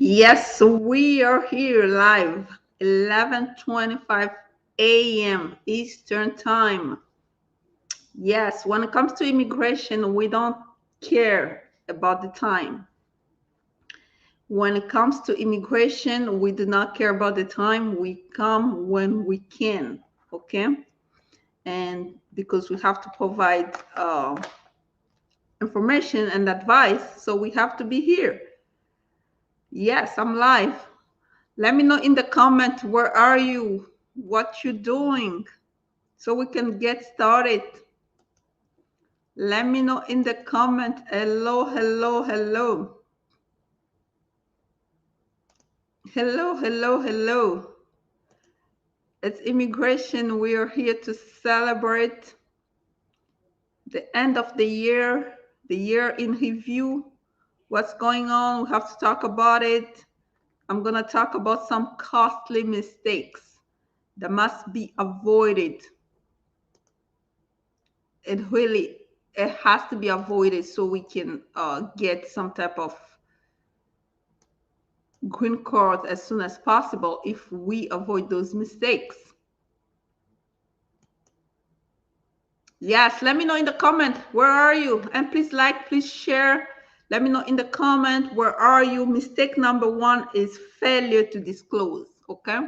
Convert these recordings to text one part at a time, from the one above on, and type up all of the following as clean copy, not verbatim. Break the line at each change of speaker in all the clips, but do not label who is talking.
Yes, we are here live, 11:25 a.m. Eastern Time. Yes, when it comes to immigration, we don't care about the time. When it comes to immigration, we do not care about the time. We come when we can, okay? And because we have to provide information and advice, so we have to be here. Yes, I'm live. Let me know in the comment, where are you? What you doing? So we can get started. Let me know in the comment. Hello, hello, hello. Hello, hello, hello. It's immigration. We are here to celebrate the end of the year in review. What's going on? We have to talk about it. I'm going to talk about some costly mistakes that must be avoided. It has to be avoided so we can get some type of green card as soon as possible if we avoid those mistakes. Yes, let me know in the comment, where are you? And please like, please share. Let me know in the comment, where are you? Mistake number one is failure to disclose. Okay,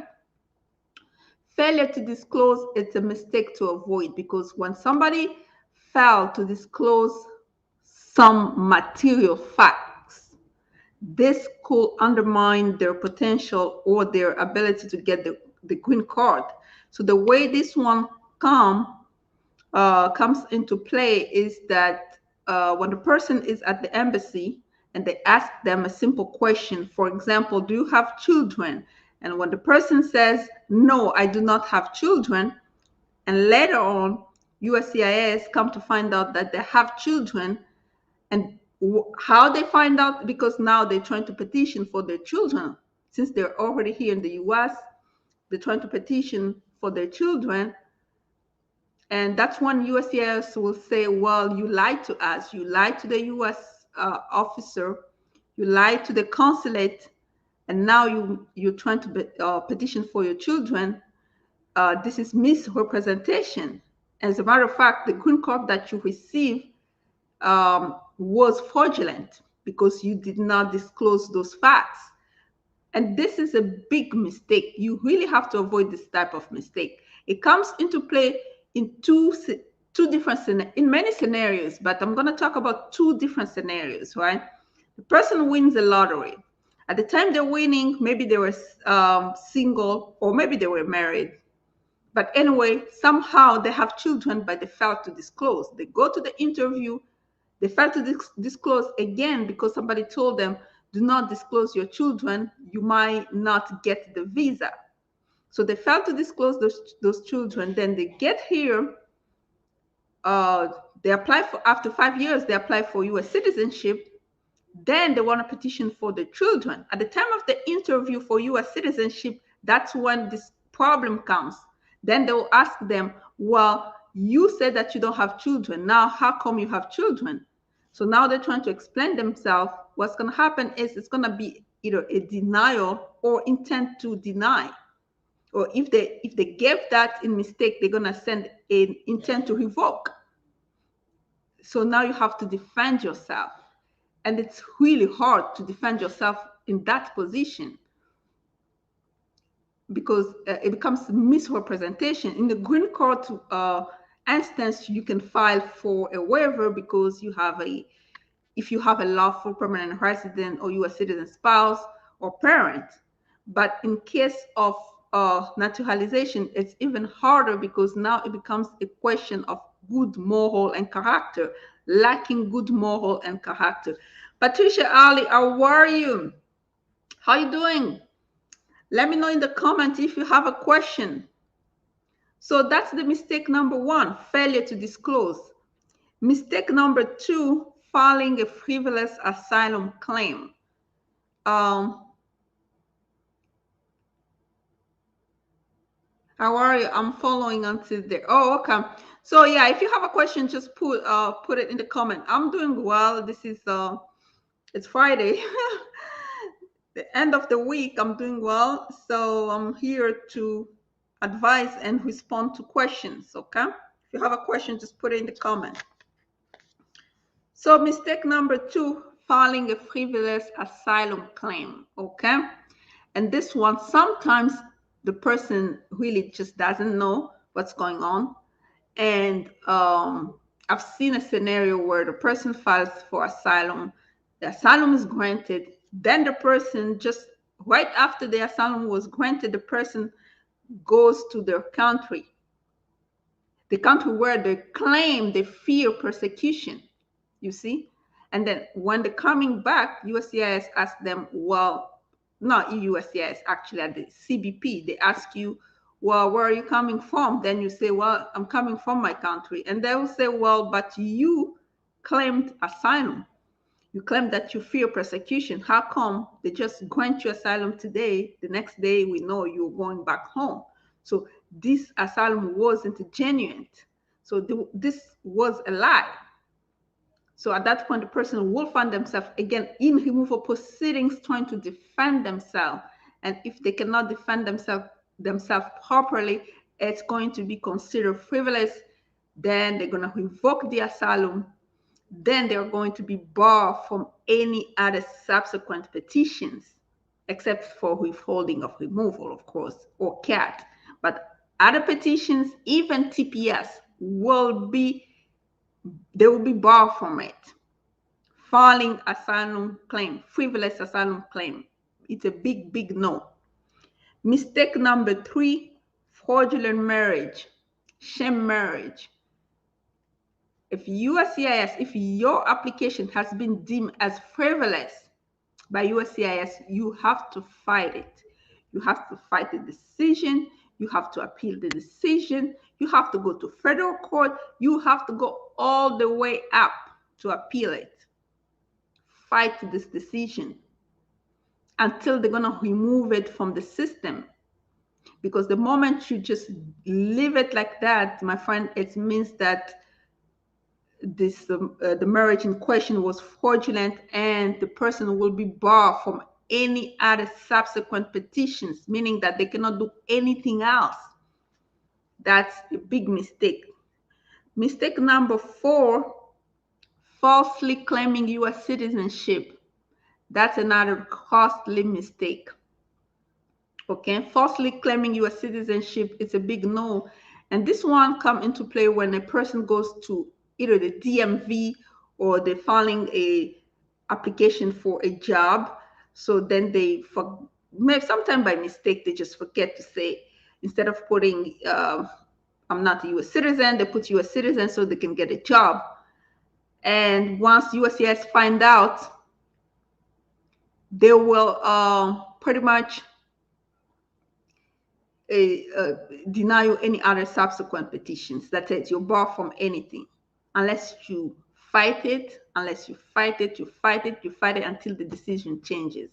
failure to disclose, it's a mistake to avoid, because when somebody failed to disclose some material facts, this could undermine their potential or their ability to get the green card. So the way this one comes into play is that when the person is at the embassy and they ask them a simple question, for example, do you have children? And when the person says, no, I do not have children, and later on, USCIS come to find out that they have children, and how they find out, because now they're trying to petition for their children. Since they're already here in the US, they're trying to petition for their children. And that's when USCIS will say, well, you lied to us. You lied to the US officer. You lied to the consulate. And now you're trying to petition for your children. This is misrepresentation. As a matter of fact, the green card that you receive was fraudulent because you did not disclose those facts. And this is a big mistake. You really have to avoid this type of mistake. It comes into play in two different in many scenarios, but I'm going to talk about two different scenarios, right? The person wins the lottery. At the time they're winning, maybe they were single, or maybe they were married. But anyway, somehow they have children, but they failed to disclose. They go to the interview, they failed to disclose again because somebody told them, do not disclose your children, you might not get the visa. So they failed to disclose those children. Then they get here, they apply for, after 5 years, they apply for US citizenship. Then they want to petition for the children. At the time of the interview for US citizenship, that's when this problem comes. Then they will ask them, well, you said that you don't have children. Now, how come you have children? So now they're trying to explain themselves. What's going to happen is it's going to be either a denial or intent to deny. Or if they gave that in mistake, they're going to send an intent to revoke. So now you have to defend yourself. And it's really hard to defend yourself in that position because it becomes misrepresentation. In the green card instance, you can file for a waiver because if you have a lawful permanent resident or US citizen spouse or parent. But in case of naturalization, it's even harder because now it becomes a question of good moral and character, lacking good moral and character. Patricia Ali, how are you? How are you doing? Let me know in the comment if you have a question. So that's the mistake number one, failure to disclose. Mistake number two, filing a frivolous asylum claim. How are you? I'm following until there. Oh, okay. So yeah, if you have a question, just put it in the comment. I'm doing well. This is it's Friday. the end of the week. I'm doing well, so I'm here to advise and respond to questions. Okay, if you have a question, just put it in the comment. So mistake number 2, filing a frivolous asylum claim. Okay, and this one, sometimes the person really just doesn't know what's going on. And I've seen a scenario where the person files for asylum, the asylum is granted, then the person just right after the asylum was granted, the person goes to their country, the country where they claim they fear persecution, you see? And then when they're coming back, USCIS asks them, well, not USCIS, actually at the CBP, they ask you, well, where are you coming from? Then you say, well, I'm coming from my country. And they will say, well, but you claimed asylum. You claim that you fear persecution. How come they just grant you asylum today? The next day we know you're going back home. So this asylum wasn't genuine. So this was a lie. So at that point, the person will find themselves again in removal proceedings trying to defend themselves. And if they cannot defend themselves properly, it's going to be considered frivolous. Then they're going to revoke the asylum. Then they're going to be barred from any other subsequent petitions, except for withholding of removal, of course, or CAT. But other petitions, even TPS, they will be barred from it. Filing asylum claim, frivolous asylum claim, it's a big, big no. Mistake number 3, fraudulent marriage, sham marriage. If USCIS, if your application has been deemed as frivolous by USCIS, you have to fight it. You have to fight the decision. You have to appeal the decision. You have to go to federal court. You have to go all the way up to appeal it. Fight this decision until they're going to remove it from the system. Because the moment you just leave it like that, my friend, it means that the marriage in question was fraudulent, and the person will be barred from any other subsequent petitions, meaning that they cannot do anything else. That's a big mistake. Mistake number 4, falsely claiming U.S. citizenship. That's another costly mistake. Okay, falsely claiming U.S. citizenship is a big no. And this one comes into play when a person goes to either the DMV or they're filing a application for a job. So then maybe sometime by mistake, they just forget to say, instead of putting, I'm not a U.S. citizen, they put U.S. citizen so they can get a job. And once USCIS find out, they will pretty much deny you any other subsequent petitions. That's it. You're barred from anything unless you fight it. Unless you fight it, you fight it, you fight it until the decision changes.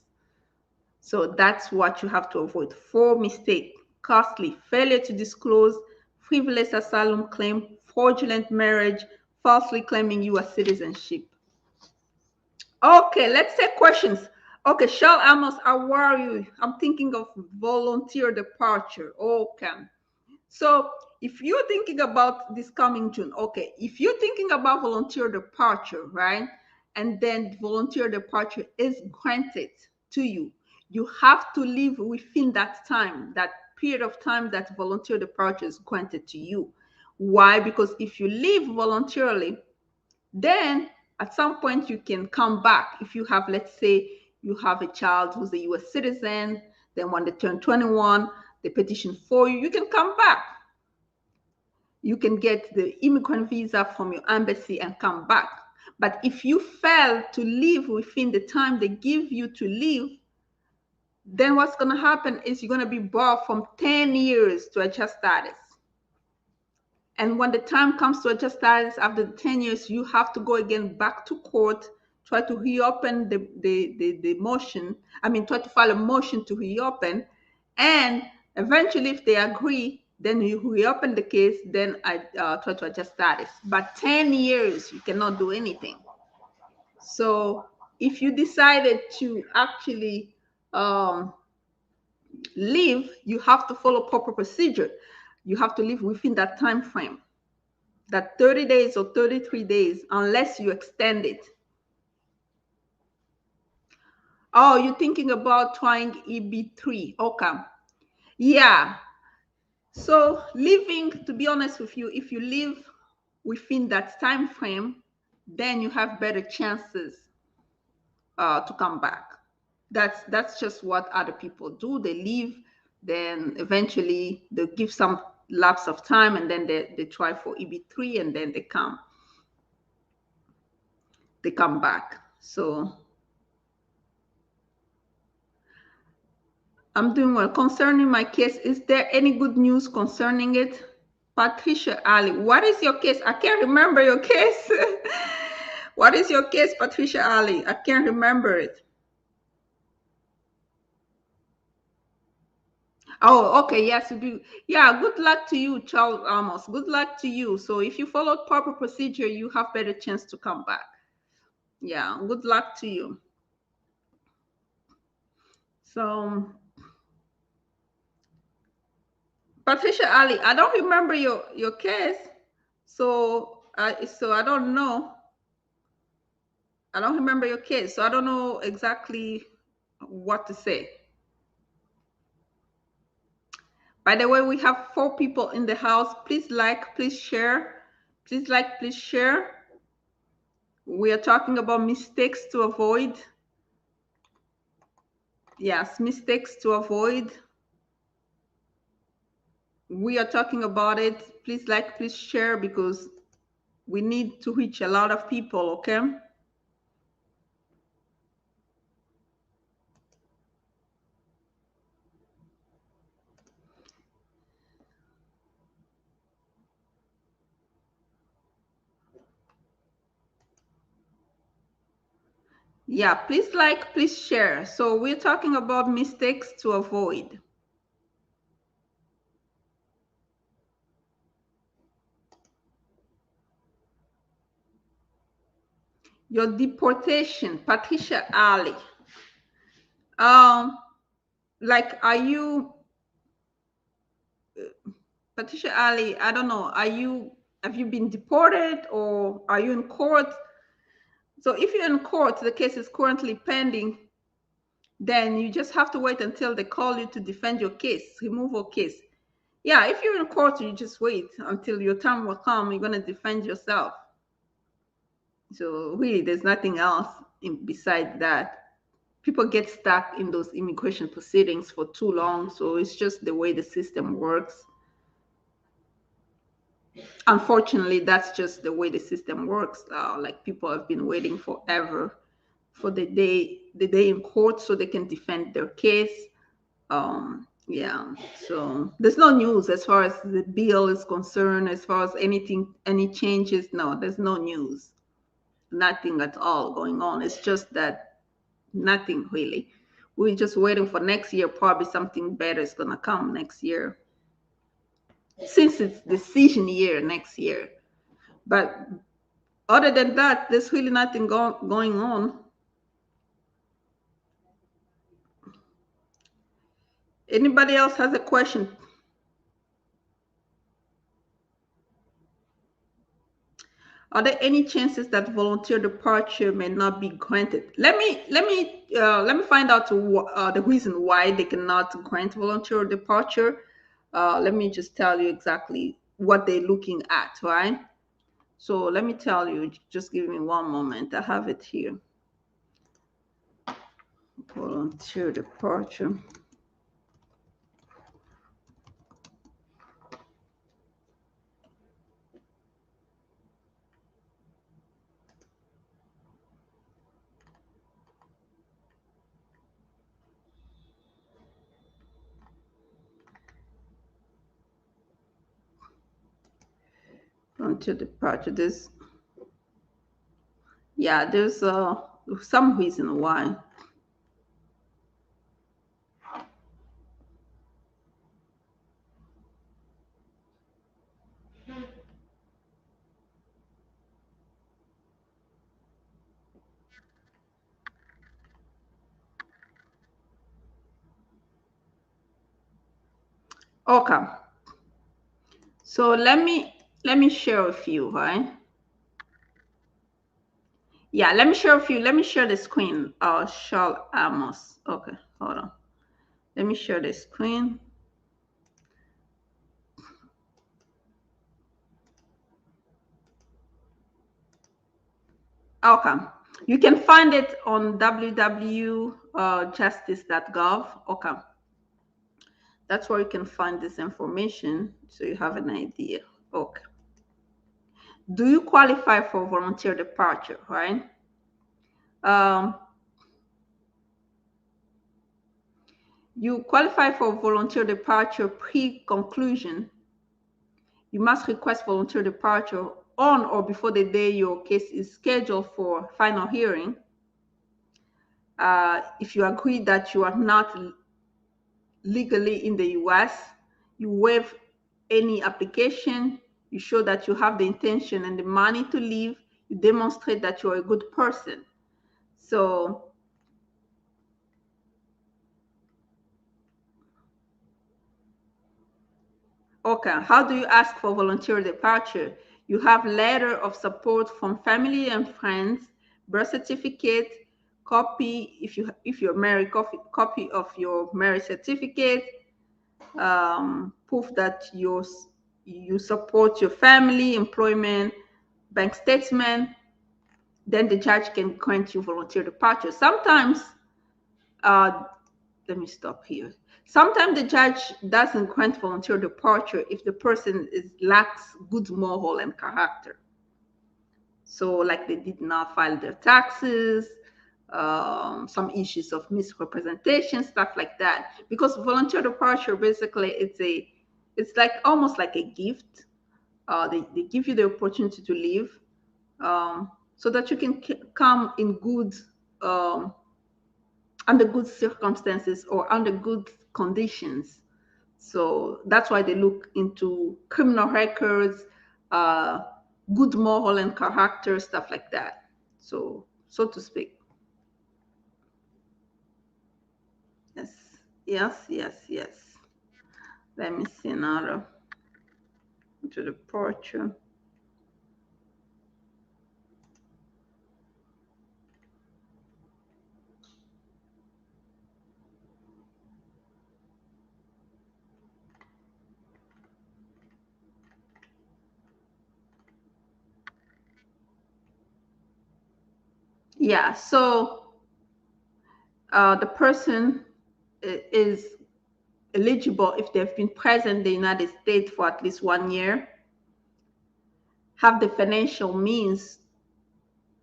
So that's what you have to avoid. 4 mistakes: costly, failure to disclose, frivolous asylum claim, fraudulent marriage, falsely claiming U.S. citizenship. Okay, let's take questions. Okay, Shell Amos, how are you? I'm thinking of volunteer departure. Okay. So if you're thinking about this coming June, okay, if you're thinking about volunteer departure, right, and then volunteer departure is granted to you, you have to leave within that time, that period of time that volunteer departure is granted to you. Why? Because if you leave voluntarily, then at some point you can come back. If you have, let's say, you have a child who's a U.S. citizen, then when they turn 21, they petition for you, you can come back. You can get the immigrant visa from your embassy and come back. But if you fail to leave within the time they give you to leave, then what's going to happen is you're going to be barred from 10 years to adjust status. And when the time comes to adjust status after the 10 years, you have to go again back to court, try to reopen the motion. Try to file a motion to reopen. And eventually, if they agree, then you reopen the case, then I try to adjust status. But 10 years, you cannot do anything. So if you decided to actually um, leave, you have to follow proper procedure. You have to leave within that time frame, that 30 days or 33 days, unless you extend it. Oh, you're thinking about trying EB3. Okay. Yeah. So leaving, to be honest with you, if you leave within that time frame, then you have better chances to come back. That's just what other people do. They leave, then eventually they give some lapse of time, and then they try for EB3, and then they come back. So I'm doing well. Concerning my case, is there any good news concerning it? Patricia Ali, what is your case? I can't remember your case. What is your case, Patricia Ali? I can't remember it. Oh, okay. Yes, you do. Yeah, good luck to you, Charles Amos. Good luck to you. So if you followed proper procedure, you have better chance to come back. Yeah, good luck to you. So, Patricia Ali, I don't remember your case. So I don't know. I don't remember your case. So I don't know exactly what to say. By the way, we have 4 people in the house. Please like, please share. Please like, please share. We are talking about mistakes to avoid. Yes, mistakes to avoid. We are talking about it. Please like, please share, because we need to reach a lot of people, okay? Yeah, please like, please share. So we're talking about mistakes to avoid. Your deportation, Patricia Ali. Um, like, are you, Patricia Ali? I don't know. Have you been deported, or are you in court? So if you're in court, the case is currently pending, then you just have to wait until they call you to defend your case, removal case. Yeah, if you're in court, you just wait until your time will come. You're going to defend yourself. So really, there's nothing else beside that. People get stuck in those immigration proceedings for too long. So it's just the way the system works. Unfortunately, that's just the way the system works. Like, people have been waiting forever for the day in court so they can defend their case. Yeah, so there's no news as far as the bill is concerned, as far as anything, any changes. No, there's no news, nothing at all going on. It's just that nothing really. We're just waiting for next year. Probably something better is gonna come next year, since it's decision year next year. But other than that, there's really nothing going on. Anybody else has a question? Are there any chances that volunteer departure may not be granted? Let me find out the reason why they cannot grant volunteer departure. Let me just tell you exactly what they're looking at, right? So let me tell you. Just give me one moment. I have it here. Volunteer departure. Volunteer departure. There's some reason why. Okay. So let me share with you, right? Yeah, let me share with you. Let me share the screen. Charles Amos. Okay, hold on. Let me share the screen. Okay. You can find it on www.justice.gov. Okay. That's where you can find this information so you have an idea. Okay. Do you qualify for volunteer departure, right? Um, you qualify for volunteer departure pre-conclusion. You must request volunteer departure on or before the day your case is scheduled for final hearing. If you agree that you are not legally in the US, you waive any application, you show that you have the intention and the money to leave, you demonstrate that you're a good person. So, okay, how do you ask for volunteer departure? You have letter of support from family and friends, birth certificate, copy if you're married, copy of your marriage certificate, proof that you support your family, employment, bank statement. Then the judge can grant you volunteer departure. Sometimes, uh, let me stop here. Sometimes the judge doesn't grant volunteer departure if the person lacks good moral and character. So, like they did not file their taxes, some issues of misrepresentation, stuff like that. Because volunteer departure basically it's like almost like a gift. They give you the opportunity to leave, so that you can come in good under good circumstances or under good conditions. So that's why they look into criminal records, uh, good moral and character, stuff like that. So to speak. Yes, yes, yes, yes. Let me see another to the departure. Yeah, so the person is eligible if they've been present in the United States for at least 1 year, have the financial means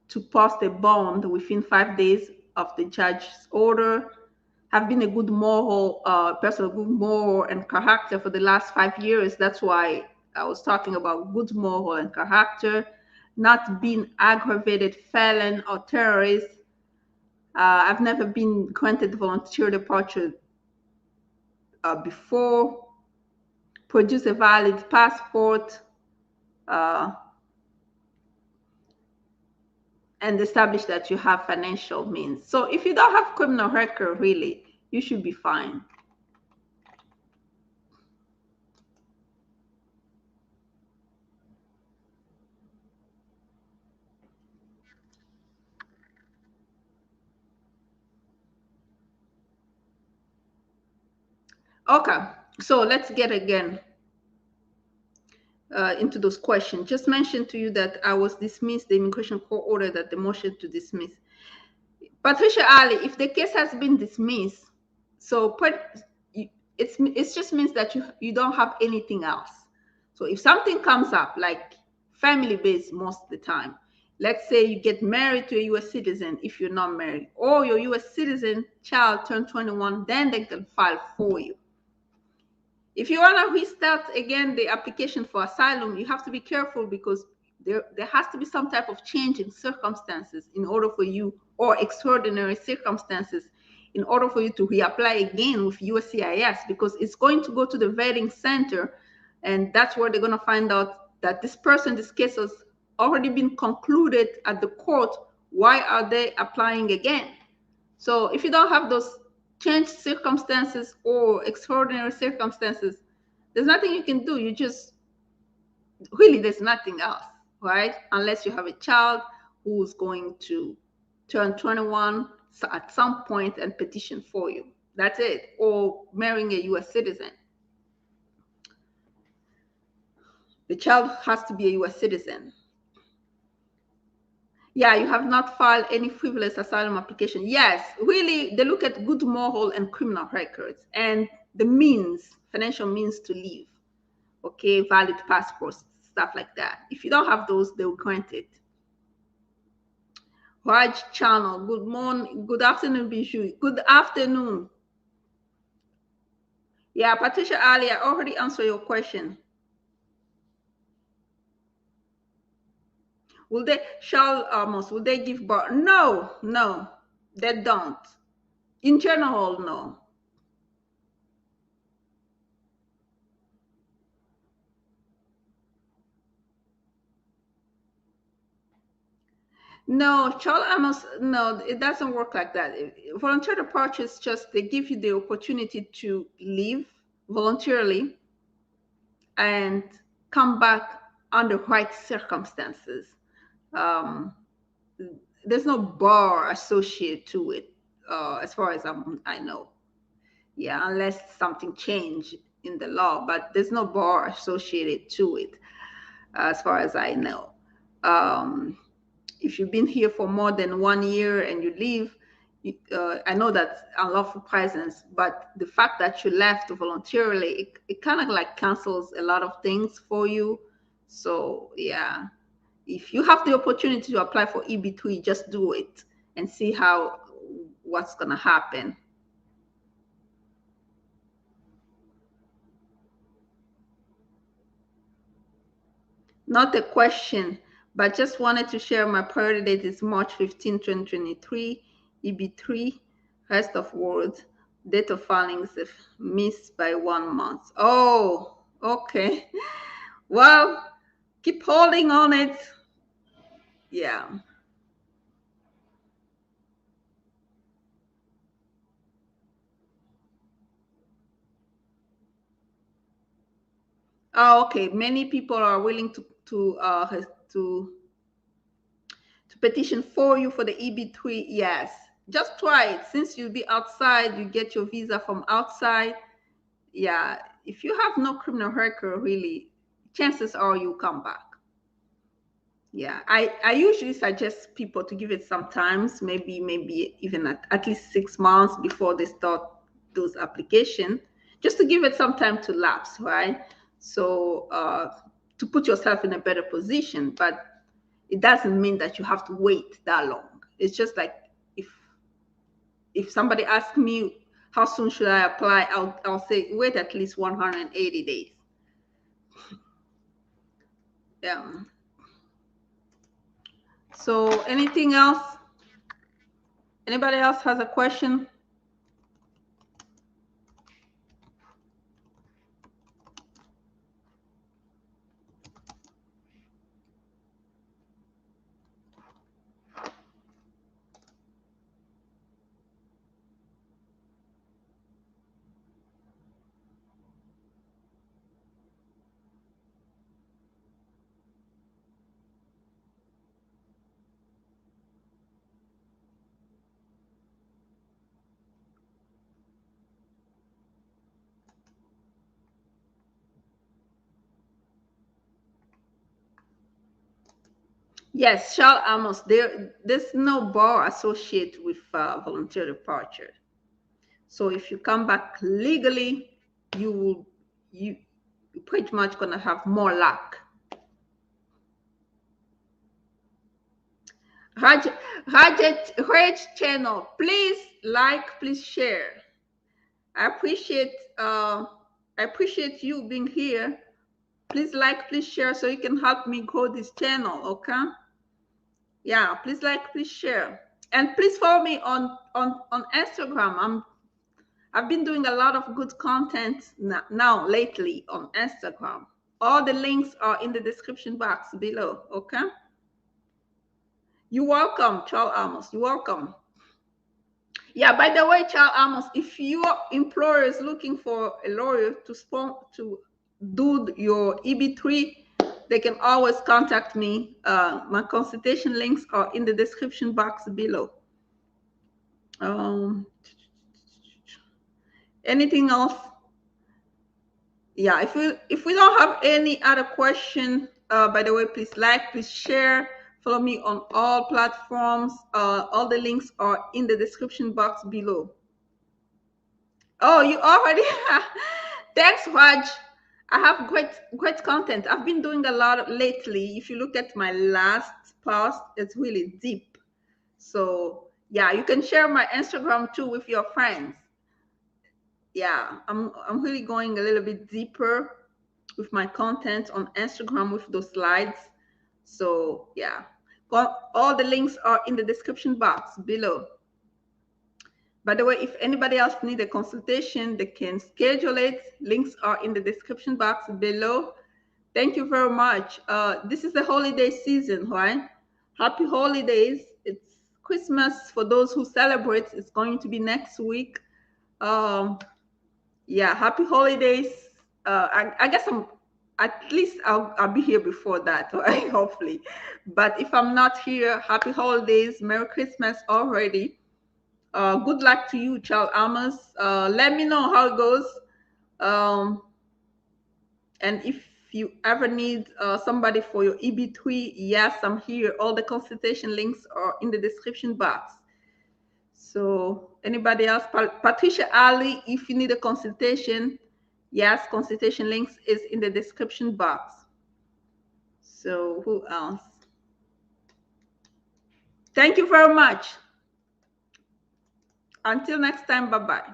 to post a bond within 5 days of the judge's order, have been a good moral person, a good moral and character for the last 5 years. That's why I was talking about good moral and character, not being aggravated felon or terrorist. I've never been granted volunteer departure before. Produce a valid passport. Uh, and establish that you have financial means. So if you don't have criminal record, really, you should be fine. Okay, so let's get again into those questions. Just mentioned to you that I was dismissed. The immigration court ordered that the motion to dismiss. Patricia Ali, if the case has been dismissed, so it just means that you don't have anything else. So if something comes up, like family based most of the time, let's say you get married to a U.S. citizen if you're not married, or your U.S. citizen child turned 21, then they can file for you. If you want to restart again the application for asylum, you have to be careful because there has to be some type of change in circumstances in order for you, or extraordinary circumstances, in order for you to reapply again with USCIS, because it's going to go to the vetting center, and that's where they're going to find out that this person, this case has already been concluded at the court. Why are they applying again? So if you don't have those changed circumstances or extraordinary circumstances, There's nothing you can do. You just, really, there's nothing else, right? Unless you have a child who's going to turn 21 at some point and petition for you. That's it. Or marrying a US citizen. The child has to be a US citizen. Yeah, you have not filed any frivolous asylum application. Yes, really, they look at good moral and criminal records and the means, financial means to live. Okay, valid passports, stuff like that. If you don't have those, they will grant it. Raj Channel, good morning, good afternoon, Bijoux. Good afternoon. Yeah, Patricia Ali, I already answered your question. Will they, will they give birth? No, no, they don't. In general, no. No, child Amos, no, it doesn't work like that. Volunteer departure is just they give you the opportunity to leave voluntarily and come back under right circumstances. Um, there's no bar associated to it, as far as I know. Yeah, unless something changed in the law, but there's no bar associated to it, as far as I know. If you've been here for more than 1 year and you leave, I know that's unlawful presence, but the fact that you left voluntarily, it kind of like cancels a lot of things for you. So yeah, if you have the opportunity to apply for EB3, just do it and see what's gonna happen. Not a question, but just wanted to share my priority date is March 15, 2023, EB3, rest of world, date of filings if missed by 1 month. Oh, okay. Well, keep holding on it. Yeah. Oh, okay. Many people are willing to petition for you for the EB3. Yes. Just try it. Since you'll be outside, you get your visa from outside. Yeah, if you have no criminal record, really, chances are you come back. Yeah, I usually suggest people to give it some times, maybe even at least 6 months before they start those application, just to give it some time to lapse, right? So to put yourself in a better position, but it doesn't mean that you have to wait that long. It's just like if if somebody asks me how soon should I apply, I'll say wait at least 180 days. Yeah. So anything else? Anybody else has a question? Yes, Charles Amos, there's no bar associated with volunteer departure. So if you come back legally, you pretty much gonna have more luck. Raj channel, please like, please share. I appreciate I appreciate you being here. Please like, please share so you can help me grow this channel, okay? Yeah, please like, please share. And please follow me on Instagram. I've been doing a lot of good content now lately on Instagram. All the links are in the description box below, okay? You're welcome, Charles Amos. You're welcome. Yeah, by the way, Charles Amos, if your employer is looking for a lawyer to do your EB3, they can always contact me. My consultation links are in the description box below. Anything else? Yeah, if we don't have any other question, by the way, please like, please share, follow me on all platforms. All the links are in the description box below. Oh, you already thanks, Raj. I have great content. I've been doing a lot lately. If you look at my last post, it's really deep. So yeah, you can share my Instagram too with your friends. Yeah, I'm really going a little bit deeper with my content on Instagram with those slides. So yeah, all the links are in the description box below. By the way, if anybody else need a consultation, they can schedule it. Links are in the description box below. Thank you very much. This is the holiday season, right? Happy holidays. It's Christmas for those who celebrate. It's going to be next week. Um, yeah, happy holidays. I guess at least I'll be here before that, right? Hopefully. But if I'm not here, happy holidays, Merry Christmas already. Good luck to you, Charles Amos. Let me know how it goes. Um, and if you ever need somebody for your EB3, yes, I'm here. All the consultation links are in the description box. So anybody else? Patricia Ali, if you need a consultation, yes, consultation links is in the description box. So who else? Thank you very much. Until next time, bye-bye.